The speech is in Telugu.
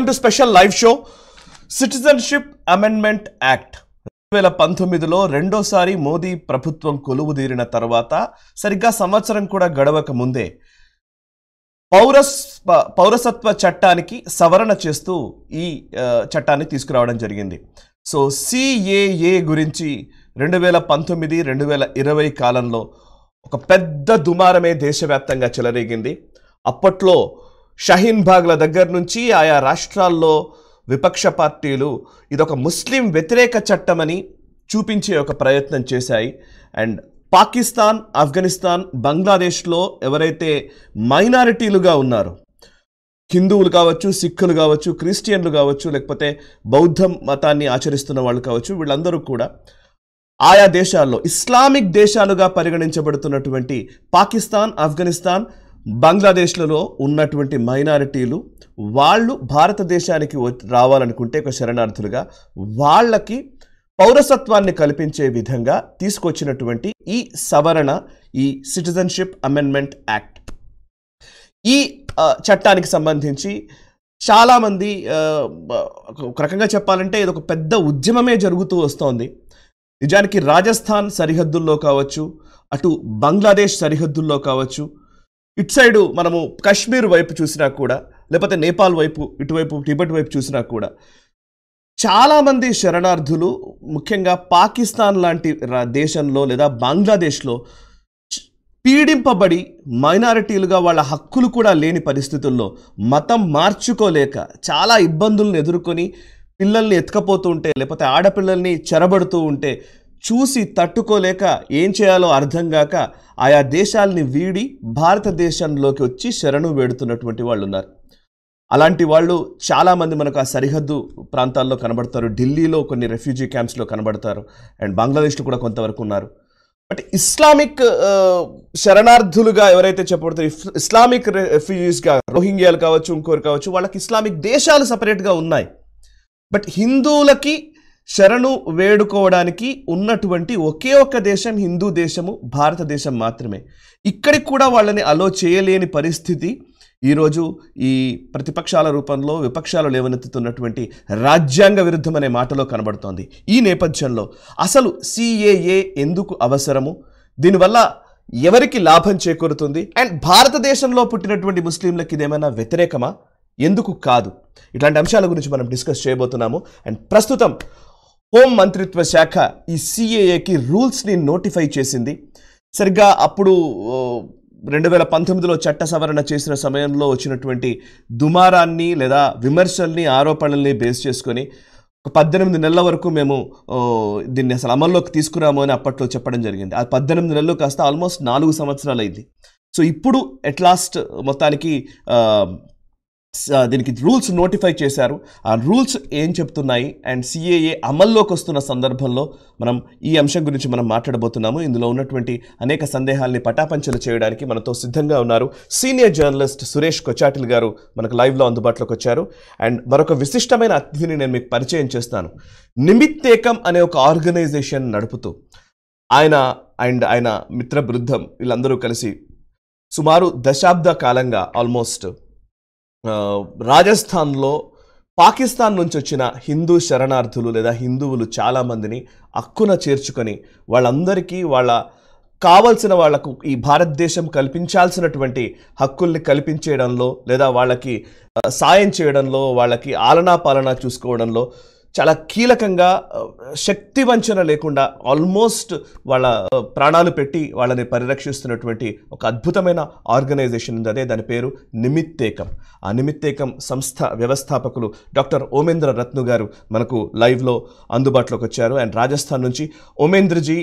Welcome to special live show. Citizenship amendment act 2019లో రెండోసారి మోదీ ప్రభుత్వం కొలువుదీరిన తర్వాత సరిగ్గా సంవత్సరం కూడా గడవక ముందే పౌరసత్వ చట్టానికి సవరణ చేస్తూ ఈ చట్టాన్ని తీసుకురావడం జరిగింది. సో సిఏఏ గురించి 2019-2020 కాలంలో ఒక పెద్ద దుమారమే దేశవ్యాప్తంగా చెలరేగింది. అప్పట్లో షహీన్ బాగ్ల దగ్గర నుంచి ఆయా రాష్ట్రాల్లో విపక్ష పార్టీలు ఇదొక ముస్లిం వ్యతిరేక చట్టమని చూపించే ఒక ప్రయత్నం చేశాయి. అండ్ పాకిస్తాన్, ఆఫ్ఘనిస్తాన్, బంగ్లాదేశ్లో ఎవరైతే మైనారిటీలుగా ఉన్నారో, హిందువులు కావచ్చు, సిక్కులు కావచ్చు, క్రిస్టియన్లు కావచ్చు, లేకపోతే బౌద్ధ మతాన్ని ఆచరిస్తున్న వాళ్ళు కావచ్చు, వీళ్ళందరూ కూడా ఆయా దేశాల్లో ఇస్లామిక్ దేశాలుగా పరిగణించబడుతున్నటువంటి పాకిస్తాన్, ఆఫ్ఘనిస్తాన్, బంగ్లాదేశ్లలో ఉన్నటువంటి మైనారిటీలు వాళ్ళు భారతదేశానికి రావాలనుకుంటే ఒక శరణార్థులుగా వాళ్ళకి పౌరసత్వాన్ని కల్పించే విధంగా తీసుకొచ్చినటువంటి ఈ సవరణ, ఈ సిటిజన్షిప్ అమెండ్మెంట్ యాక్ట్. ఈ చట్టానికి సంబంధించి చాలామంది ఒక రకంగా చెప్పాలంటే ఇది ఒక పెద్ద ఉద్యమమే జరుగుతూ వస్తోంది. నిజానికి రాజస్థాన్ సరిహద్దుల్లో కావచ్చు, అటు బంగ్లాదేశ్ సరిహద్దుల్లో కావచ్చు, ఇటు సైడు మనము కాశ్మీర్ వైపు చూసినా కూడా, లేకపోతే నేపాల్ వైపు, ఇటువైపు టిబెట్ వైపు చూసినా కూడా చాలామంది శరణార్థులు ముఖ్యంగా పాకిస్తాన్ లాంటి దేశంలో లేదా బంగ్లాదేశ్లో పీడింపబడి మైనారిటీలుగా వాళ్ళ హక్కులు కూడా లేని పరిస్థితుల్లో మతం మార్చుకోలేక చాలా ఇబ్బందులను ఎదుర్కొని పిల్లల్ని ఎత్తుకపోతూ ఉంటే, లేకపోతే ఆడపిల్లల్ని చెరబడుతూ ఉంటే చూసి తట్టుకోలేక ఏం చేయాలో అర్థం కాక ఆయా దేశాలని వీడి భారతదేశంలోకి వచ్చి శరణు వేడుతున్నటువంటి వాళ్ళు ఉన్నారు. అలాంటి వాళ్ళు చాలామంది మనకు ఆ సరిహద్దు ప్రాంతాల్లో కనబడతారు. ఢిల్లీలో కొన్ని రెఫ్యూజీ క్యాంప్స్లో కనబడతారు, అండ్ బంగ్లాదేశ్లో కూడా కొంతవరకు ఉన్నారు. బట్ ఇస్లామిక్ శరణార్థులుగా ఎవరైతే చెప్పబడతారో, ఇస్లామిక్ రెఫ్యూజీస్గా రోహింగ్యాలు కావచ్చు, ఇంకోరు కావచ్చు, వాళ్ళకి ఇస్లామిక్ దేశాలు సపరేట్గా ఉన్నాయి. బట్ హిందువులకి శరణు వేడుకోవడానికి ఉన్నటువంటి ఒకే ఒక్క దేశం హిందూ దేశము, భారతదేశం మాత్రమే. ఇక్కడికి కూడా వాళ్ళని అలో చేయలేని పరిస్థితి ఈరోజు ఈ ప్రతిపక్షాల రూపంలో విపక్షాలు లేవనెత్తుతున్నటువంటి రాజ్యాంగ విరుద్ధం అనే మాటలో కనబడుతోంది. ఈ నేపథ్యంలో అసలు సిఏఏ ఎందుకు అవసరము, దీనివల్ల ఎవరికి లాభం చేకూరుతుంది, అండ్ భారతదేశంలో పుట్టినటువంటి ముస్లింలకు ఇదేమైనా వ్యతిరేకమా, ఎందుకు కాదు, ఇట్లాంటి అంశాల గురించి మనం డిస్కస్ చేయబోతున్నాము. అండ్ ప్రస్తుతం హోం మంత్రిత్వ శాఖ ఈ సిఏఏకి రూల్స్ని నోటిఫై చేసింది. సరిగ్గా అప్పుడు 2019లో చట్ట సవరణ చేసిన సమయంలో వచ్చినటువంటి దుమారాన్ని లేదా విమర్శల్ని, ఆరోపణల్ని బేస్ చేసుకొని 18 నెలల వరకు మేము దీన్ని అసలు అమల్లోకి తీసుకురాము అని అప్పట్లో చెప్పడం జరిగింది. ఆ 18 నెలలు కాస్త ఆల్మోస్ట్ 4 సంవత్సరాలు అయింది. సో ఇప్పుడు ఎట్ లాస్ట్ మొత్తానికి దీనికి రూల్స్ నోటిఫై చేశారు. ఆ రూల్స్ ఏం చెప్తున్నాయి అండ్ సిఏఏ అమల్లోకి వస్తున్న సందర్భంలో మనం ఈ అంశం గురించి మనం మాట్లాడబోతున్నాము. ఇందులో ఉన్నటువంటి అనేక సందేహాల్ని పటాపంచలు చేయడానికి మనతో సిద్ధంగా ఉన్నారు సీనియర్ జర్నలిస్ట్ సురేష్ కొచాటిల్ గారు. మనకు లైవ్లో అందుబాటులోకి వచ్చారు. అండ్ మరొక విశిష్టమైన అతిథిని నేను మీకు పరిచయం చేస్తాను. నిమిత్తేకం అనే ఒక ఆర్గనైజేషన్ నడుపుతూ ఆయన మిత్ర బృందం వీళ్ళందరూ కలిసి సుమారు దశాబ్ద కాలంగా ఆల్మోస్ట్ రాజస్థాన్లో పాకిస్తాన్ నుంచి వచ్చిన హిందూ శరణార్థులు లేదా హిందువులు చాలామందిని హక్కున చేర్చుకొని వాళ్ళందరికీ వాళ్ళ కావలసిన వాళ్లకు ఈ భారతదేశం కల్పించాల్సినటువంటి హక్కుల్ని కల్పించేయడంలో లేదా వాళ్ళకి సాయం చేయడంలో, వాళ్ళకి ఆలనా పాలనా చూసుకోవడంలో చాలా కీలకంగా, శక్తి వంచన లేకుండా ఆల్మోస్ట్ వాళ్ళ ప్రాణాలు పెట్టి వాళ్ళని పరిరక్షిస్తున్నటువంటి ఒక అద్భుతమైన ఆర్గనైజేషన్ ఉంది. అదే దాని పేరు నిమిత్తేకం. ఆ నిమిత్తేకం సంస్థ వ్యవస్థాపకులు డాక్టర్ ఓమేంద్ర రత్ను గారు మనకు లైవ్లో అందుబాటులోకి వచ్చారు. అండ్ రాజస్థాన్ నుంచి ఓమేంద్రజీ